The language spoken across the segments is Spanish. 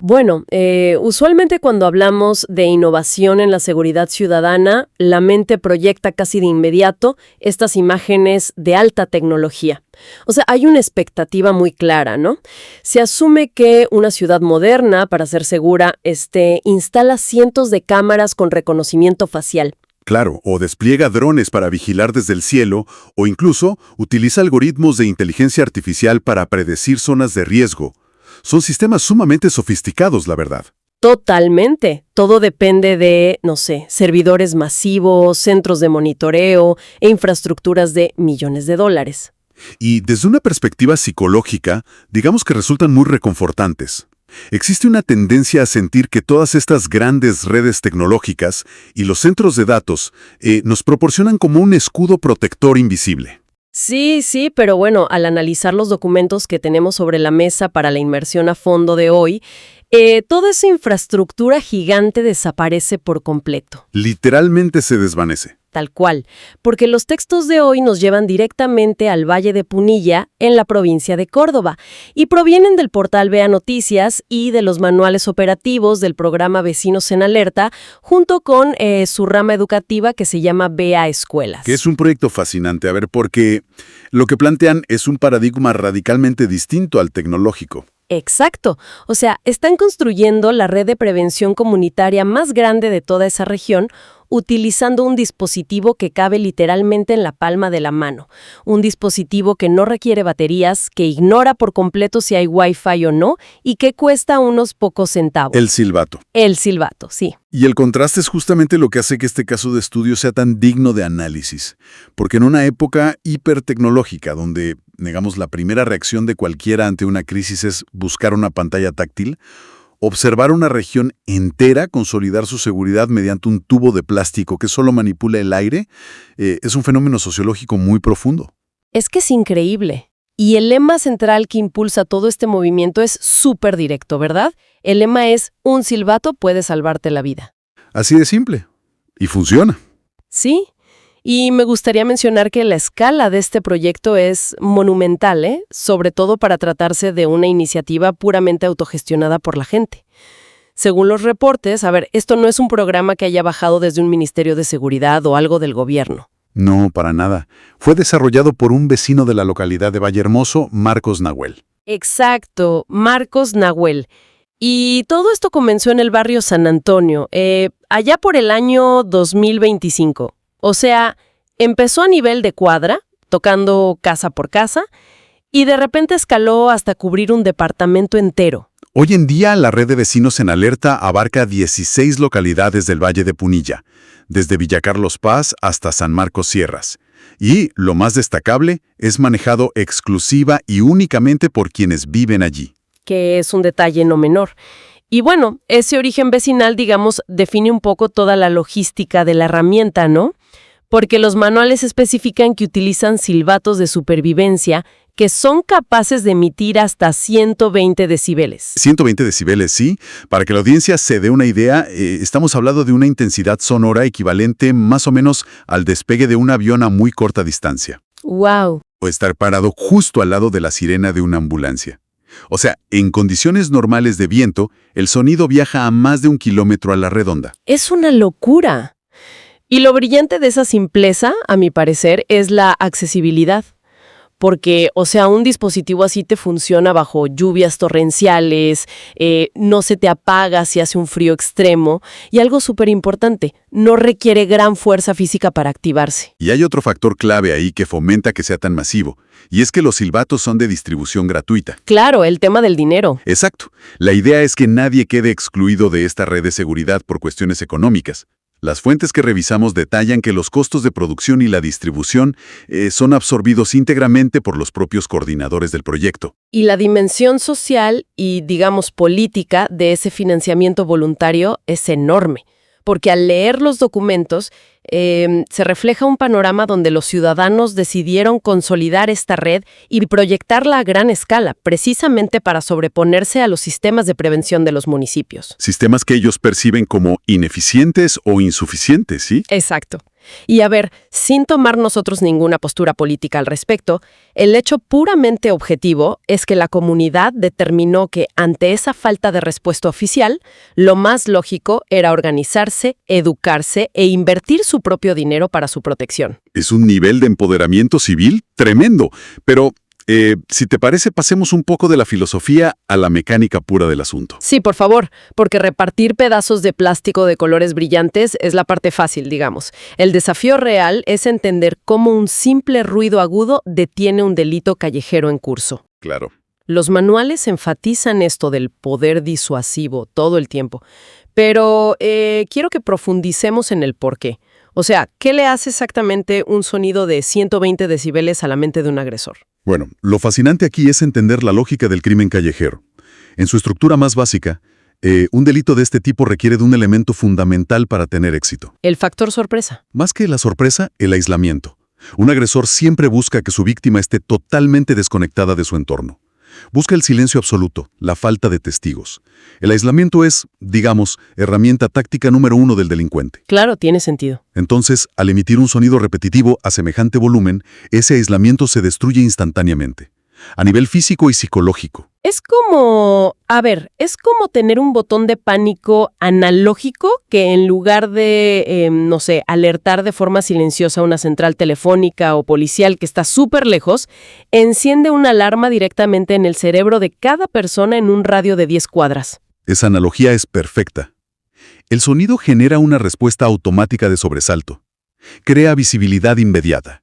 Bueno, usualmente cuando hablamos de innovación en la seguridad ciudadana, la mente proyecta casi de inmediato estas imágenes de alta tecnología. O sea, hay una expectativa muy clara, ¿no? Se asume que una ciudad moderna, para ser segura, instala cientos de cámaras con reconocimiento facial. Claro, o despliega drones para vigilar desde el cielo, o incluso utiliza algoritmos de inteligencia artificial para predecir zonas de riesgo. Son sistemas sumamente sofisticados, la verdad. Totalmente. Todo depende de, no sé, servidores masivos, centros de monitoreo e infraestructuras de millones de dólares. Y desde una perspectiva psicológica, digamos que resultan muy reconfortantes. Existe una tendencia a sentir que todas estas grandes redes tecnológicas y los centros de datos nos proporcionan como un escudo protector invisible. Sí, pero bueno, al analizar los documentos que tenemos sobre la mesa para la inmersión a fondo de hoy, toda esa infraestructura gigante desaparece por completo. Literalmente se desvanece. Tal cual, porque los textos de hoy nos llevan directamente al Valle de Punilla, en la provincia de Córdoba, y provienen del portal Vea Noticias y de los manuales operativos del programa Vecinos en Alerta, junto con su rama educativa que se llama Vea Escuelas. Que es un proyecto fascinante, a ver, porque lo que plantean es un paradigma radicalmente distinto al tecnológico. Exacto. O sea, están construyendo la red de prevención comunitaria más grande de toda esa región, utilizando un dispositivo que cabe literalmente en la palma de la mano. Un dispositivo que no requiere baterías, que ignora por completo si hay Wi-Fi o no y que cuesta unos pocos centavos. El silbato. El silbato, sí. Y el contraste es justamente lo que hace que este caso de estudio sea tan digno de análisis. Porque en una época hipertecnológica, donde, digamos, la primera reacción de cualquiera ante una crisis es buscar una pantalla táctil, observar una región entera consolidar su seguridad mediante un tubo de plástico que solo manipula el aire es un fenómeno sociológico muy profundo. Es que es increíble. Y el lema central que impulsa todo este movimiento es súper directo, ¿verdad? El lema es: un silbato puede salvarte la vida. Así de simple. Y funciona. Sí. Y me gustaría mencionar que la escala de este proyecto es monumental, sobre todo para tratarse de una iniciativa puramente autogestionada por la gente. Según los reportes, esto no es un programa que haya bajado desde un ministerio de seguridad o algo del gobierno. No, para nada. Fue desarrollado por un vecino de la localidad de Vallehermoso, Marcos Nahuel. Exacto, Marcos Nahuel. Y todo esto comenzó en el barrio San Antonio, allá por el año 2025. O sea, empezó a nivel de cuadra, tocando casa por casa, y de repente escaló hasta cubrir un departamento entero. Hoy en día, la red de Vecinos en Alerta abarca 16 localidades del Valle de Punilla, desde Villa Carlos Paz hasta San Marcos Sierras. Y, lo más destacable, es manejado exclusiva y únicamente por quienes viven allí. Que es un detalle no menor. Y bueno, ese origen vecinal, digamos, define un poco toda la logística de la herramienta, ¿no? Porque los manuales especifican que utilizan silbatos de supervivencia que son capaces de emitir hasta 120 decibeles. 120 decibeles, sí. Para que la audiencia se dé una idea, estamos hablando de una intensidad sonora equivalente más o menos al despegue de un avión a muy corta distancia. ¡Wow! O estar parado justo al lado de la sirena de una ambulancia. O sea, en condiciones normales de viento, el sonido viaja a más de 1 kilómetro a la redonda. ¡Es una locura! Y lo brillante de esa simpleza, a mi parecer, es la accesibilidad. Porque, o sea, un dispositivo así te funciona bajo lluvias torrenciales, no se te apaga si hace un frío extremo, y algo súper importante, no requiere gran fuerza física para activarse. Y hay otro factor clave ahí que fomenta que sea tan masivo, y es que los silbatos son de distribución gratuita. Claro, el tema del dinero. Exacto. La idea es que nadie quede excluido de esta red de seguridad por cuestiones económicas. Las fuentes que revisamos detallan que los costos de producción y la distribución son absorbidos íntegramente por los propios coordinadores del proyecto. Y la dimensión social y, digamos, política de ese financiamiento voluntario es enorme, porque al leer los documentos se refleja un panorama donde los ciudadanos decidieron consolidar esta red y proyectarla a gran escala, precisamente para sobreponerse a los sistemas de prevención de los municipios. Sistemas que ellos perciben como ineficientes o insuficientes, ¿sí? Exacto. Y a ver, sin tomar nosotros ninguna postura política al respecto, el hecho puramente objetivo es que la comunidad determinó que, ante esa falta de respuesta oficial, lo más lógico era organizarse, educarse e invertir su propio dinero para su protección. Es un nivel de empoderamiento civil tremendo, pero si te parece, pasemos un poco de la filosofía a la mecánica pura del asunto. Sí, por favor, porque repartir pedazos de plástico de colores brillantes es la parte fácil, digamos. El desafío real es entender cómo un simple ruido agudo detiene un delito callejero en curso. Claro. Los manuales enfatizan esto del poder disuasivo todo el tiempo, pero quiero que profundicemos en el porqué. O sea, ¿qué le hace exactamente un sonido de 120 decibeles a la mente de un agresor? Bueno, lo fascinante aquí es entender la lógica del crimen callejero. En su estructura más básica, un delito de este tipo requiere de un elemento fundamental para tener éxito. El factor sorpresa. Más que la sorpresa, el aislamiento. Un agresor siempre busca que su víctima esté totalmente desconectada de su entorno. Busca el silencio absoluto, la falta de testigos. El aislamiento es, digamos, herramienta táctica número 1 del delincuente. Claro, tiene sentido. Entonces, al emitir un sonido repetitivo a semejante volumen, ese aislamiento se destruye instantáneamente, a nivel físico y psicológico. Es como tener un botón de pánico analógico que en lugar de, alertar de forma silenciosa una central telefónica o policial que está súper lejos, enciende una alarma directamente en el cerebro de cada persona en un radio de 10 cuadras. Esa analogía es perfecta. El sonido genera una respuesta automática de sobresalto. Crea visibilidad inmediata.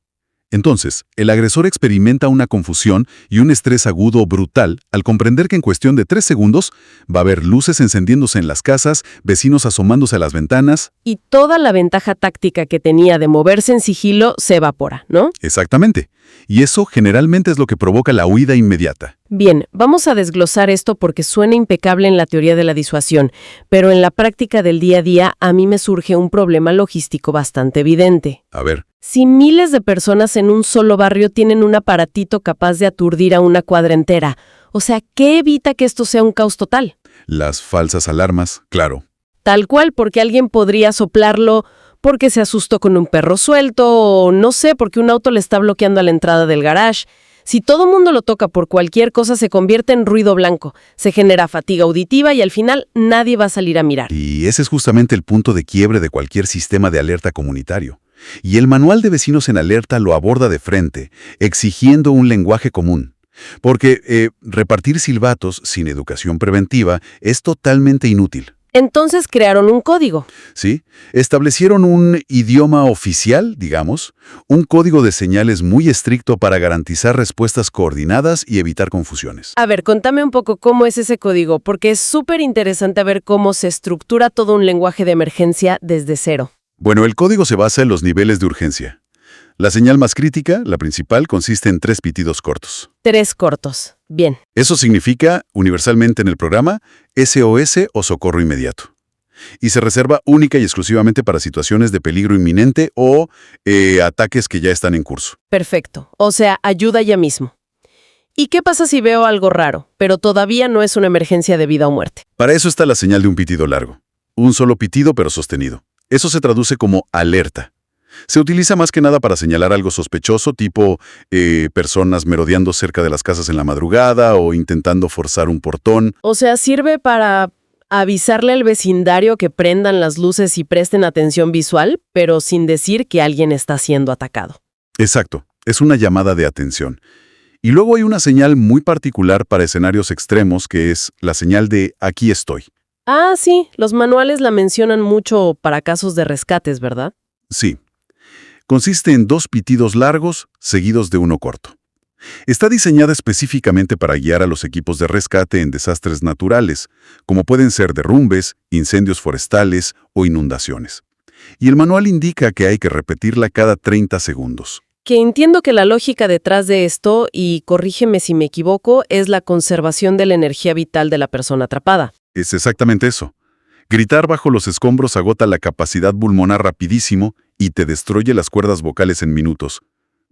Entonces, el agresor experimenta una confusión y un estrés agudo brutal al comprender que en cuestión de 3 segundos va a haber luces encendiéndose en las casas, vecinos asomándose a las ventanas. Y toda la ventaja táctica que tenía de moverse en sigilo se evapora, ¿no? Exactamente. Y eso generalmente es lo que provoca la huida inmediata. Bien, vamos a desglosar esto porque suena impecable en la teoría de la disuasión, pero en la práctica del día a día a mí me surge un problema logístico bastante evidente. A ver. Si miles de personas en un solo barrio tienen un aparatito capaz de aturdir a una cuadra entera, o sea, ¿qué evita que esto sea un caos total? Las falsas alarmas, claro. Tal cual, porque alguien podría soplarlo porque se asustó con un perro suelto o, no sé, porque un auto le está bloqueando a la entrada del garage. Si todo mundo lo toca por cualquier cosa, se convierte en ruido blanco, se genera fatiga auditiva y al final nadie va a salir a mirar. Y ese es justamente el punto de quiebre de cualquier sistema de alerta comunitario. Y el Manual de Vecinos en Alerta lo aborda de frente, exigiendo un lenguaje común. Porque repartir silbatos sin educación preventiva es totalmente inútil. Entonces crearon un código. Sí, establecieron un idioma oficial, digamos, un código de señales muy estricto para garantizar respuestas coordinadas y evitar confusiones. A ver, contame un poco cómo es ese código, porque es súper interesante ver cómo se estructura todo un lenguaje de emergencia desde cero. Bueno, el código se basa en los niveles de urgencia. La señal más crítica, la principal, consiste en 3 pitidos cortos. 3 cortos. Bien. Eso significa, universalmente en el programa, SOS o socorro inmediato. Y se reserva única y exclusivamente para situaciones de peligro inminente o ataques que ya están en curso. Perfecto. O sea, ayuda ya mismo. ¿Y qué pasa si veo algo raro, pero todavía no es una emergencia de vida o muerte? Para eso está la señal de un pitido largo. Un solo pitido pero sostenido. Eso se traduce como alerta. Se utiliza más que nada para señalar algo sospechoso, tipo personas merodeando cerca de las casas en la madrugada o intentando forzar un portón. O sea, sirve para avisarle al vecindario que prendan las luces y presten atención visual, pero sin decir que alguien está siendo atacado. Exacto, es una llamada de atención. Y luego hay una señal muy particular para escenarios extremos que es la señal de aquí estoy. Ah, sí, los manuales la mencionan mucho para casos de rescates, ¿verdad? Sí. Consiste en 2 pitidos largos seguidos de uno corto. Está diseñada específicamente para guiar a los equipos de rescate en desastres naturales, como pueden ser derrumbes, incendios forestales o inundaciones. Y el manual indica que hay que repetirla cada 30 segundos. Que entiendo que la lógica detrás de esto, y corrígeme si me equivoco, es la conservación de la energía vital de la persona atrapada. Es exactamente eso. Gritar bajo los escombros agota la capacidad pulmonar rapidísimo y te destruye las cuerdas vocales en minutos.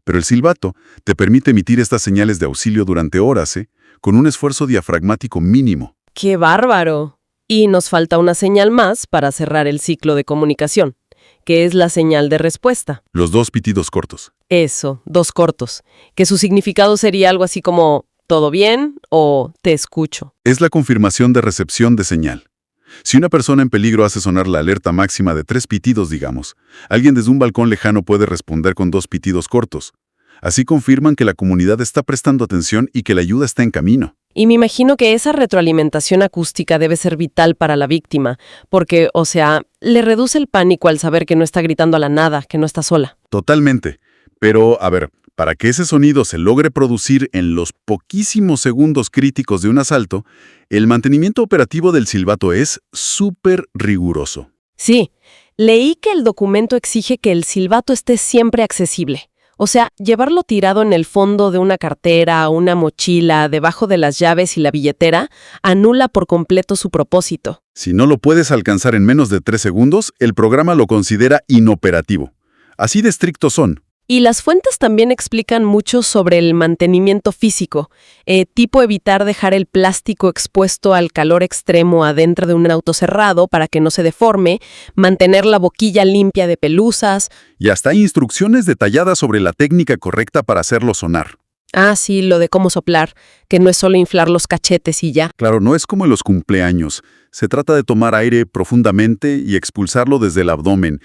Pero el silbato te permite emitir estas señales de auxilio durante horas, con un esfuerzo diafragmático mínimo. ¡Qué bárbaro! Y nos falta una señal más para cerrar el ciclo de comunicación. que es la señal de respuesta. Los dos pitidos cortos. Eso, dos cortos, que su significado sería algo así como ¿todo bien? O te escucho. Es la confirmación de recepción de señal. Si una persona en peligro hace sonar la alerta máxima de 3 pitidos, digamos, alguien desde un balcón lejano puede responder con 2 pitidos cortos. Así confirman que la comunidad está prestando atención y que la ayuda está en camino. Y me imagino que esa retroalimentación acústica debe ser vital para la víctima, porque, o sea, le reduce el pánico al saber que no está gritando a la nada, que no está sola. Totalmente. Pero, a ver, para que ese sonido se logre producir en los poquísimos segundos críticos de un asalto, el mantenimiento operativo del silbato es súper riguroso. Sí, leí que el documento exige que el silbato esté siempre accesible. O sea, llevarlo tirado en el fondo de una cartera, una mochila, debajo de las llaves y la billetera, anula por completo su propósito. Si no lo puedes alcanzar en menos de 3 segundos, el programa lo considera inoperativo. Así de estrictos son. Y las fuentes también explican mucho sobre el mantenimiento físico, tipo evitar dejar el plástico expuesto al calor extremo adentro de un auto cerrado para que no se deforme, mantener la boquilla limpia de pelusas. Y hasta hay instrucciones detalladas sobre la técnica correcta para hacerlo sonar. Ah, sí, lo de cómo soplar, que no es solo inflar los cachetes y ya. Claro, no es como en los cumpleaños. Se trata de tomar aire profundamente y expulsarlo desde el abdomen,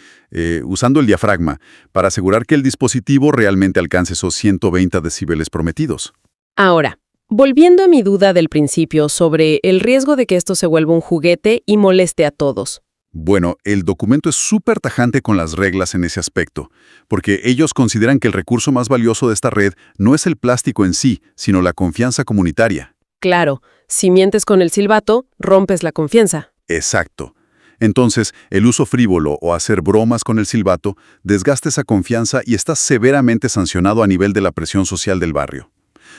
usando el diafragma, para asegurar que el dispositivo realmente alcance esos 120 decibeles prometidos. Ahora, volviendo a mi duda del principio sobre el riesgo de que esto se vuelva un juguete y moleste a todos. Bueno, el documento es súper tajante con las reglas en ese aspecto, porque ellos consideran que el recurso más valioso de esta red no es el plástico en sí, sino la confianza comunitaria. Claro, si mientes con el silbato, rompes la confianza. Exacto. Entonces, el uso frívolo o hacer bromas con el silbato desgasta esa confianza y está severamente sancionado a nivel de la presión social del barrio.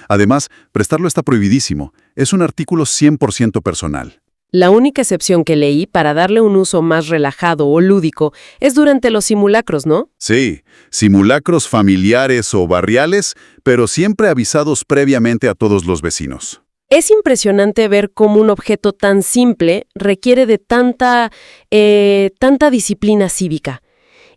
Además, prestarlo está prohibidísimo. Es un artículo 100% personal. La única excepción que leí para darle un uso más relajado o lúdico es durante los simulacros, ¿no? Sí, simulacros familiares o barriales, pero siempre avisados previamente a todos los vecinos. Es impresionante ver cómo un objeto tan simple requiere de tanta disciplina cívica.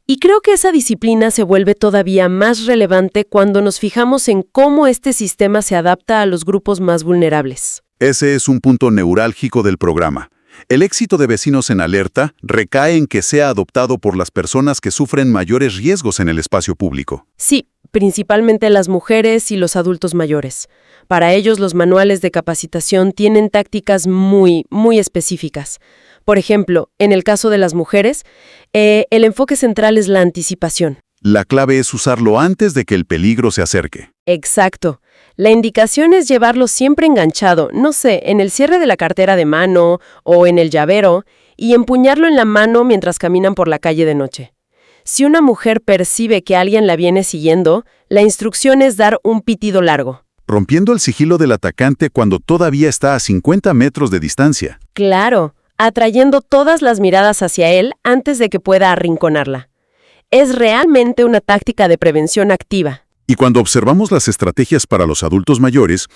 Y creo que esa disciplina se vuelve todavía más relevante cuando nos fijamos en cómo este sistema se adapta a los grupos más vulnerables. Ese es un punto neurálgico del programa. El éxito de Vecinos en Alerta recae en que sea adoptado por las personas que sufren mayores riesgos en el espacio público. Sí, principalmente las mujeres y los adultos mayores. Para ellos, los manuales de capacitación tienen tácticas muy específicas. Por ejemplo, en el caso de las mujeres, el enfoque central es la anticipación. La clave es usarlo antes de que el peligro se acerque. Exacto. La indicación es llevarlo siempre enganchado, no sé, en el cierre de la cartera de mano o en el llavero, y empuñarlo en la mano mientras caminan por la calle de noche. Si una mujer percibe que alguien la viene siguiendo, la instrucción es dar un pitido largo. Rompiendo el sigilo del atacante cuando todavía está a 50 metros de distancia. Claro, atrayendo todas las miradas hacia él antes de que pueda arrinconarla. Es realmente una táctica de prevención activa. Y cuando observamos las estrategias para los adultos mayores,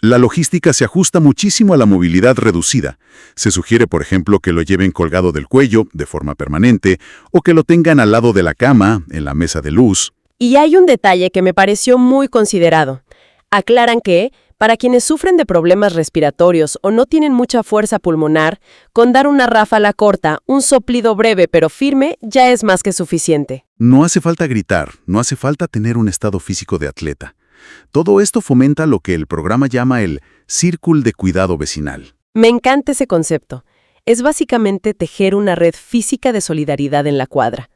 la logística se ajusta muchísimo a la movilidad reducida. Se sugiere, por ejemplo, que lo lleven colgado del cuello, de forma permanente, o que lo tengan al lado de la cama, en la mesa de luz. Y hay un detalle que me pareció muy considerado. Aclaran que, para quienes sufren de problemas respiratorios o no tienen mucha fuerza pulmonar, con dar una ráfaga corta, un soplido breve pero firme, ya es más que suficiente. No hace falta gritar, no hace falta tener un estado físico de atleta. Todo esto fomenta lo que el programa llama el círculo de cuidado vecinal. Me encanta ese concepto. Es básicamente tejer una red física de solidaridad en la cuadra.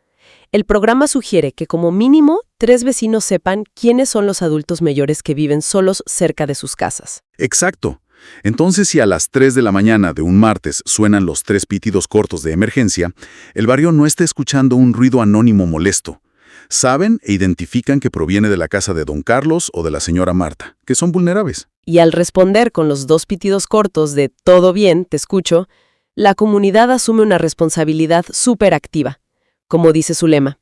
El programa sugiere que como mínimo 3 vecinos sepan quiénes son los adultos mayores que viven solos cerca de sus casas. Exacto. Entonces, si a las 3 de la mañana de un martes suenan los 3 pitidos cortos de emergencia, el barrio no está escuchando un ruido anónimo molesto. Saben e identifican que proviene de la casa de don Carlos o de la señora Marta, que son vulnerables. Y al responder con los 2 pitidos cortos de «todo bien, te escucho», la comunidad asume una responsabilidad súper activa. Como dice su lema,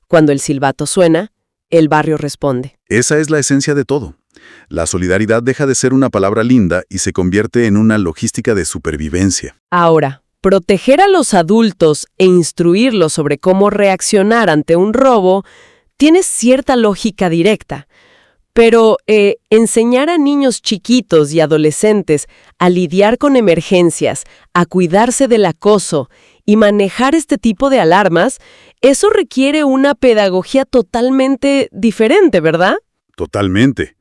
cuando el silbato suena, el barrio responde. Esa es la esencia de todo. La solidaridad deja de ser una palabra linda y se convierte en una logística de supervivencia. Ahora, proteger a los adultos e instruirlos sobre cómo reaccionar ante un robo tiene cierta lógica directa. Pero enseñar a niños chiquitos y adolescentes a lidiar con emergencias, a cuidarse del acoso y manejar este tipo de alarmas, eso requiere una pedagogía totalmente diferente, ¿verdad? Totalmente.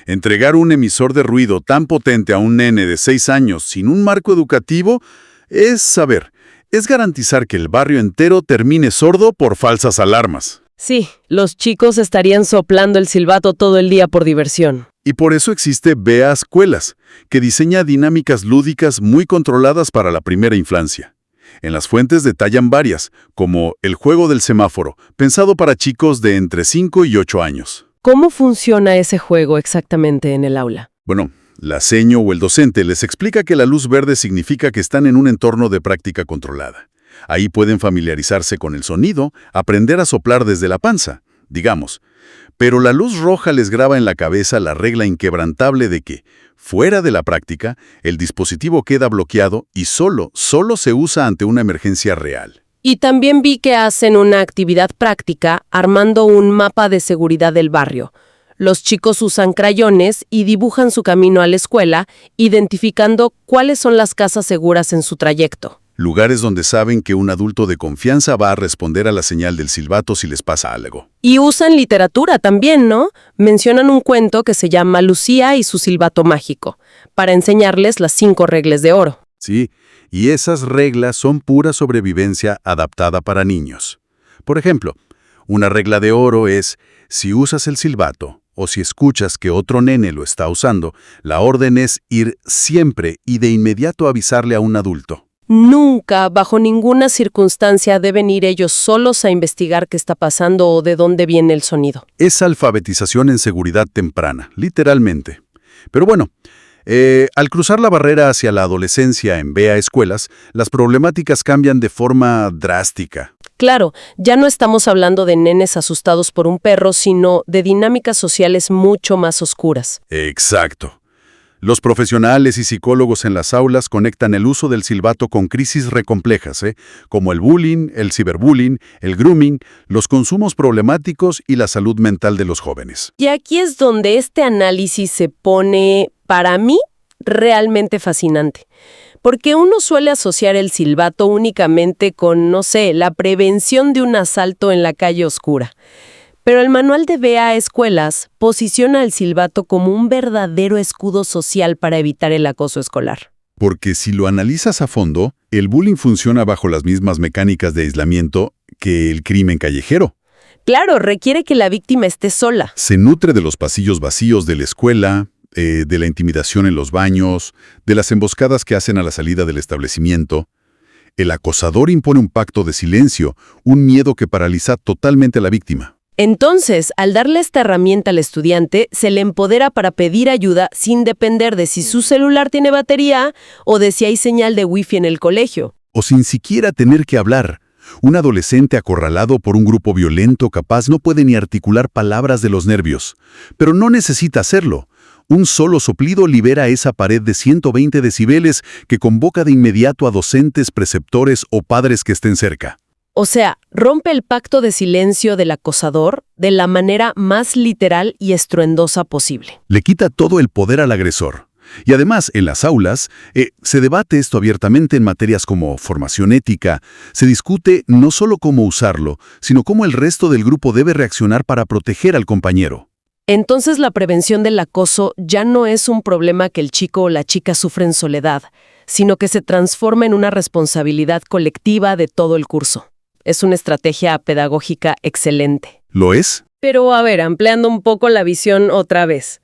Entregar un emisor de ruido tan potente a un nene de 6 años sin un marco educativo es garantizar que el barrio entero termine sordo por falsas alarmas. Sí, los chicos estarían soplando el silbato todo el día por diversión. Y por eso existe BEA Escuelas, que diseña dinámicas lúdicas muy controladas para la primera infancia. En las fuentes detallan varias, como el juego del semáforo, pensado para chicos de entre 5 y 8 años. ¿Cómo funciona ese juego exactamente en el aula? Bueno, la seño o el docente les explica que la luz verde significa que están en un entorno de práctica controlada. Ahí pueden familiarizarse con el sonido, aprender a soplar desde la panza, digamos. Pero la luz roja les graba en la cabeza la regla inquebrantable de que, fuera de la práctica, el dispositivo queda bloqueado y solo se usa ante una emergencia real. Y también vi que hacen una actividad práctica armando un mapa de seguridad del barrio. Los chicos usan crayones y dibujan su camino a la escuela, identificando cuáles son las casas seguras en su trayecto. Lugares donde saben que un adulto de confianza va a responder a la señal del silbato si les pasa algo. Y usan literatura también, ¿no? Mencionan un cuento que se llama Lucía y su silbato mágico, para enseñarles las 5 reglas de oro. Sí, y esas reglas son pura sobrevivencia adaptada para niños. Por ejemplo, una regla de oro es, si usas el silbato o si escuchas que otro nene lo está usando, la orden es ir siempre y de inmediato avisarle a un adulto. Nunca, bajo ninguna circunstancia, deben ir ellos solos a investigar qué está pasando o de dónde viene el sonido. Es alfabetización en seguridad temprana, literalmente. Pero bueno, al cruzar la barrera hacia la adolescencia en BEA Escuelas, las problemáticas cambian de forma drástica. Claro, ya no estamos hablando de nenes asustados por un perro, sino de dinámicas sociales mucho más oscuras. Exacto. Los profesionales y psicólogos en las aulas conectan el uso del silbato con crisis recomplejas, como el bullying, el ciberbullying, el grooming, los consumos problemáticos y la salud mental de los jóvenes. Y aquí es donde este análisis se pone, para mí, realmente fascinante. Porque uno suele asociar el silbato únicamente con, no sé, la prevención de un asalto en la calle oscura. Pero el manual de BEA Escuelas posiciona el silbato como un verdadero escudo social para evitar el acoso escolar. Porque si lo analizas a fondo, el bullying funciona bajo las mismas mecánicas de aislamiento que el crimen callejero. Claro, requiere que la víctima esté sola. Se nutre de los pasillos vacíos de la escuela, de la intimidación en los baños, de las emboscadas que hacen a la salida del establecimiento. El acosador impone un pacto de silencio, un miedo que paraliza totalmente a la víctima. Entonces, al darle esta herramienta al estudiante, se le empodera para pedir ayuda sin depender de si su celular tiene batería o de si hay señal de wifi en el colegio. O sin siquiera tener que hablar. Un adolescente acorralado por un grupo violento capaz no puede ni articular palabras de los nervios. Pero no necesita hacerlo. Un solo soplido libera esa pared de 120 decibeles que convoca de inmediato a docentes, preceptores o padres que estén cerca. O sea, rompe el pacto de silencio del acosador de la manera más literal y estruendosa posible. Le quita todo el poder al agresor. Y además, en las aulas, se debate esto abiertamente en materias como formación ética. Se discute no solo cómo usarlo, sino cómo el resto del grupo debe reaccionar para proteger al compañero. Entonces la prevención del acoso ya no es un problema que el chico o la chica sufre en soledad, sino que se transforma en una responsabilidad colectiva de todo el curso. Es una estrategia pedagógica excelente. ¿Lo es? Pero a ver, ampliando un poco la visión otra vez.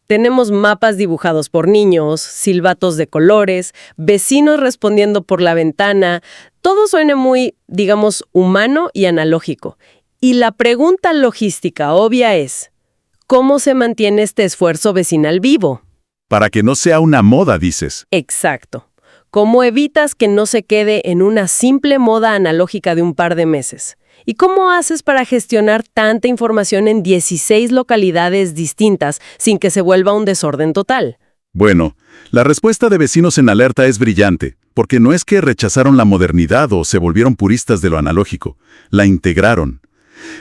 Tenemos mapas dibujados por niños, silbatos de colores, vecinos respondiendo por la ventana. Todo suena muy, digamos, humano y analógico. Y la pregunta logística obvia es, ¿cómo se mantiene este esfuerzo vecinal vivo? Para que no sea una moda, dices. Exacto. ¿Cómo evitas que no se quede en una simple moda analógica de un par de meses? ¿Y cómo haces para gestionar tanta información en 16 localidades distintas sin que se vuelva un desorden total? Bueno, la respuesta de Vecinos en Alerta es brillante. porque no es que rechazaron la modernidad o se volvieron puristas de lo analógico, la integraron.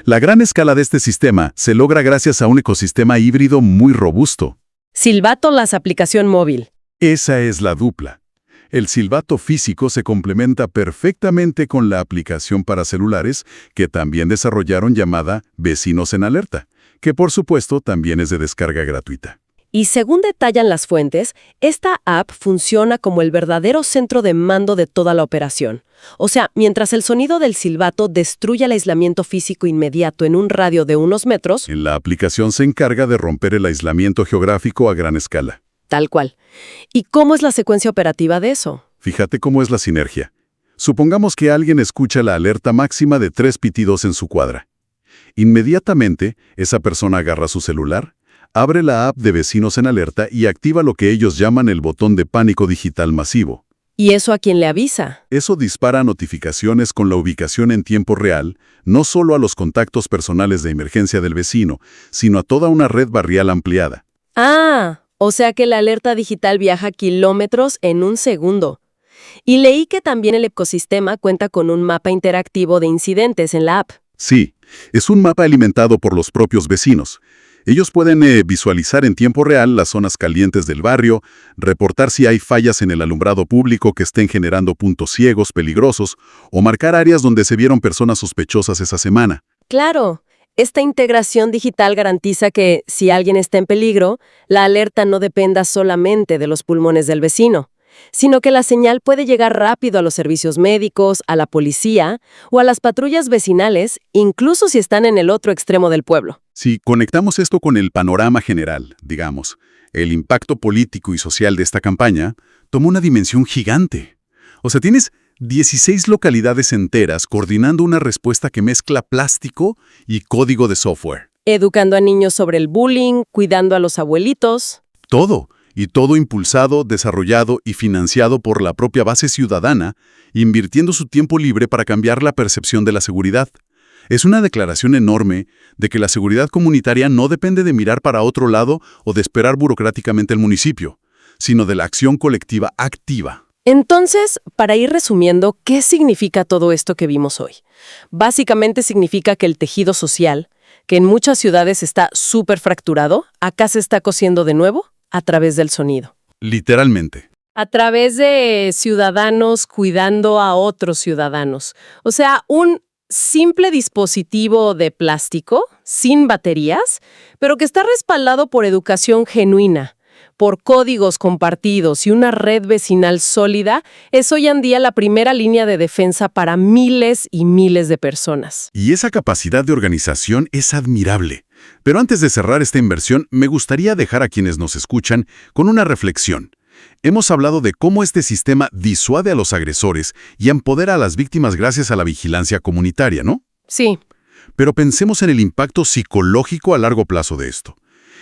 La gran escala de este sistema se logra gracias a un ecosistema híbrido muy robusto. Silbato las aplicación móvil. Esa es la dupla. El silbato físico se complementa perfectamente con la aplicación para celulares que también desarrollaron llamada Vecinos en Alerta, que por supuesto también es de descarga gratuita. Y según detallan las fuentes, esta app funciona como el verdadero centro de mando de toda la operación. O sea, mientras el sonido del silbato destruye el aislamiento físico inmediato en un radio de unos metros, En la aplicación se encarga de romper el aislamiento geográfico a gran escala. tal cual. ¿Y cómo es la secuencia operativa de eso? Fíjate cómo es la sinergia. Supongamos que alguien escucha la alerta máxima de 3 pitidos en su cuadra. Inmediatamente, esa persona agarra su celular, abre la app de Vecinos en Alerta y activa lo que ellos llaman el botón de pánico digital masivo. ¿Y eso a quién le avisa? Eso dispara notificaciones con la ubicación en tiempo real, no solo a los contactos personales de emergencia del vecino, sino a toda una red barrial ampliada. Ah, o sea que la alerta digital viaja kilómetros en un segundo. Y leí que también el ecosistema cuenta con un mapa interactivo de incidentes en la app. Sí, es un mapa alimentado por los propios vecinos. Ellos pueden visualizar en tiempo real las zonas calientes del barrio, reportar si hay fallas en el alumbrado público que estén generando puntos ciegos peligrosos o marcar áreas donde se vieron personas sospechosas esa semana. Claro, esta integración digital garantiza que, si alguien está en peligro, la alerta no dependa solamente de los pulmones del vecino, sino que la señal puede llegar rápido a los servicios médicos, a la policía o a las patrullas vecinales, incluso si están en el otro extremo del pueblo. Si conectamos esto con el panorama general, digamos, el impacto político y social de esta campaña toma una dimensión gigante. O sea, tienes 16 localidades enteras coordinando una respuesta que mezcla plástico y código de software. Educando a niños sobre el bullying, cuidando a los abuelitos. Todo. Y todo impulsado, desarrollado y financiado por la propia base ciudadana, invirtiendo su tiempo libre para cambiar la percepción de la seguridad. Es una declaración enorme de que la seguridad comunitaria no depende de mirar para otro lado o de esperar burocráticamente el municipio, sino de la acción colectiva activa. Entonces, para ir resumiendo, ¿qué significa todo esto que vimos hoy? Básicamente significa que el tejido social, que en muchas ciudades está súper fracturado, acá se está cosiendo de nuevo a través del sonido. Literalmente. A través de ciudadanos cuidando a otros ciudadanos. O sea, un simple dispositivo de plástico, sin baterías, pero que está respaldado por educación genuina, por códigos compartidos y una red vecinal sólida, es hoy en día la primera línea de defensa para miles y miles de personas. Y esa capacidad de organización es admirable. Pero antes de cerrar esta inversión, me gustaría dejar a quienes nos escuchan con una reflexión. Hemos hablado de cómo este sistema disuade a los agresores y empodera a las víctimas gracias a la vigilancia comunitaria, ¿no? Sí. Pero pensemos en el impacto psicológico a largo plazo de esto.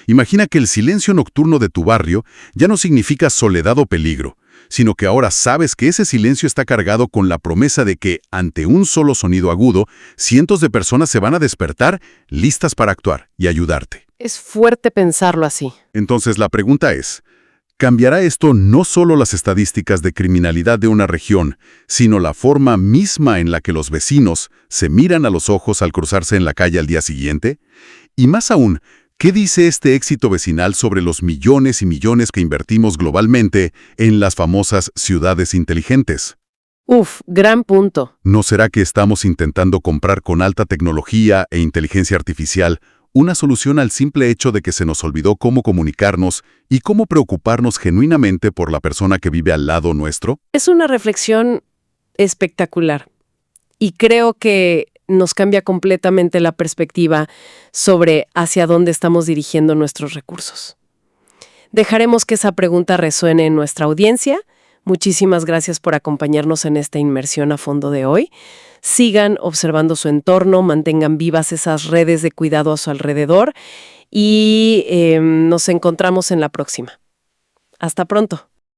Imagina que el silencio nocturno de tu barrio ya no significa soledad o peligro, sino que ahora sabes que ese silencio está cargado con la promesa de que, ante un solo sonido agudo, cientos de personas se van a despertar listas para actuar y ayudarte. Es fuerte pensarlo así. Entonces la pregunta es, ¿cambiará esto no solo las estadísticas de criminalidad de una región, sino la forma misma en la que los vecinos se miran a los ojos al cruzarse en la calle al día siguiente? Y más aún, ¿qué dice este éxito vecinal sobre los millones y millones que invertimos globalmente en las famosas ciudades inteligentes? Gran punto. ¿No será que estamos intentando comprar con alta tecnología e inteligencia artificial una solución al simple hecho de que se nos olvidó cómo comunicarnos y cómo preocuparnos genuinamente por la persona que vive al lado nuestro? Es una reflexión espectacular. Y creo que nos cambia completamente la perspectiva sobre hacia dónde estamos dirigiendo nuestros recursos. Dejaremos que esa pregunta resuene en nuestra audiencia. Muchísimas gracias por acompañarnos en esta inmersión a fondo de hoy. Sigan observando su entorno, mantengan vivas esas redes de cuidado a su alrededor y nos encontramos en la próxima. Hasta pronto.